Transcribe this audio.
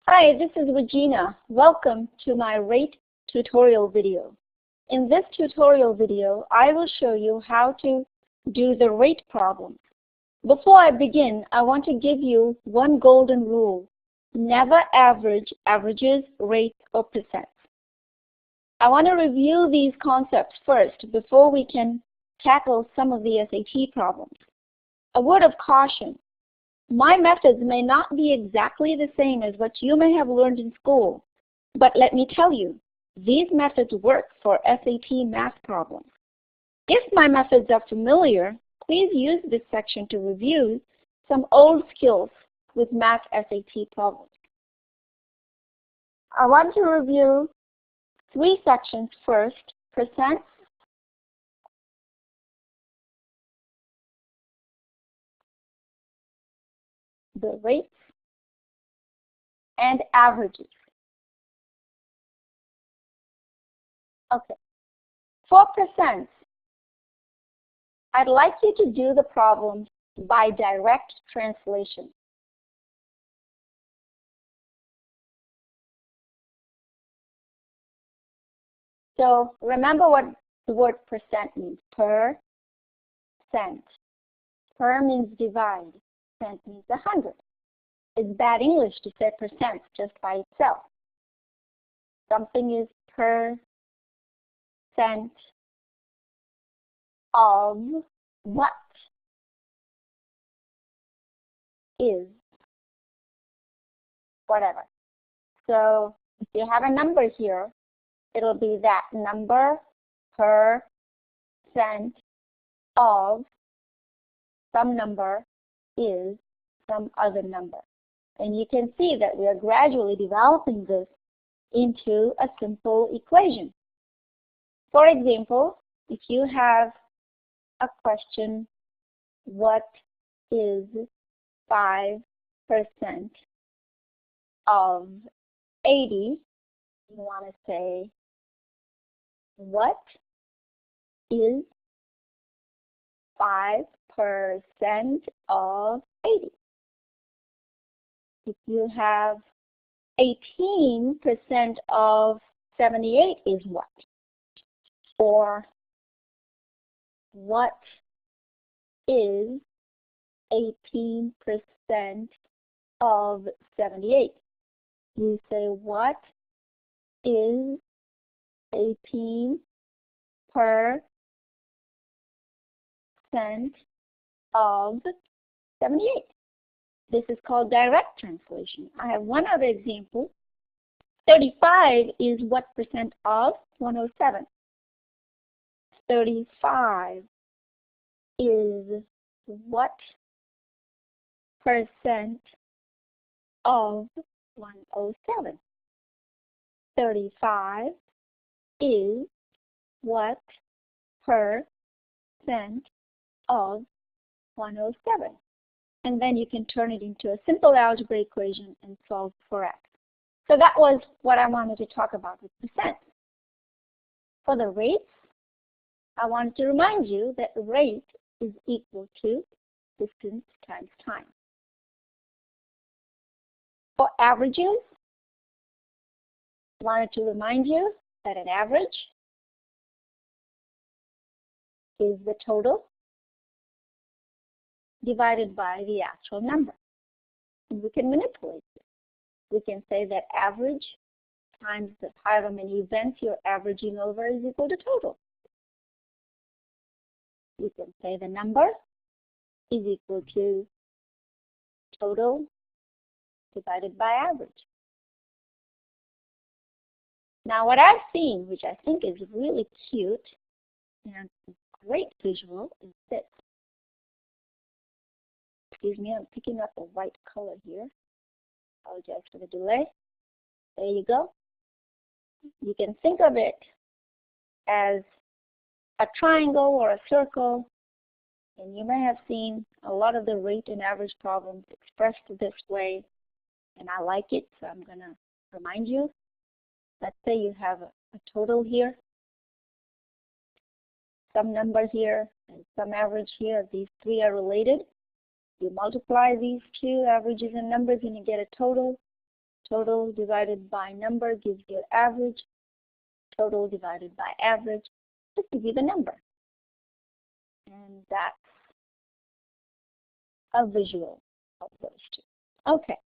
Hi, this is Regina. Welcome to my rate tutorial video. In this tutorial video, I will show you how to do the rate problem. Before I begin, I want to give you one golden rule. Never average averages, rates, or percents. I want to review these concepts first before we can tackle some of the SAT problems. A word of caution. My methods may not be exactly the same as what you may have learned in school, but let me tell you, these methods work for SAT math problems. If my methods are familiar, please use this section to review some old skills with math SAT problems. I want to review three sections first: percents, the rates, and averages. Okay, for percents, I'd like you to do the problem by direct translation. So remember what the word percent means. Per cent. Per means divide. Cent means 100. It's bad English to say percent just by itself. Something is per cent of what is whatever. So if you have a number here, it'll be that number per cent of some number is some other number. And you can see that we are gradually developing this into a simple equation. For example, if you have a question, what is 5% of 80? You want to say, what is 5% of 80? If you have 18% of 78 is what? Or what is 18% of 78? You say, what is 18% of 78? This is called direct translation. I have one other example. 35 is what percent of 107? 35 is what percent of 107? 35 is what percent of 107? And then you can turn it into a simple algebra equation and solve for x. So that was what I wanted to talk about with percent. For the rates, I wanted to remind you that rate is equal to distance times time. For averages, I wanted to remind you that an average is the total divided by the actual number. And we can manipulate this. We can say that average times the however many events you're averaging over is equal to total. We can say the number is equal to total divided by average. Now what I've seen, which I think is really cute and a great visual, is this. Excuse me, I'm picking up a white color here. Apologize for the delay. There you go. You can think of it as a triangle or a circle, and you may have seen a lot of the rate and average problems expressed this way, and I like it, so I'm going to remind you. Let's say you have a total here, some numbers here, and some average here. These three are related. You multiply these two averages and numbers and you get a total. Total divided by number gives you average. Total divided by average just gives you the number. And that's a visual of those two. Okay.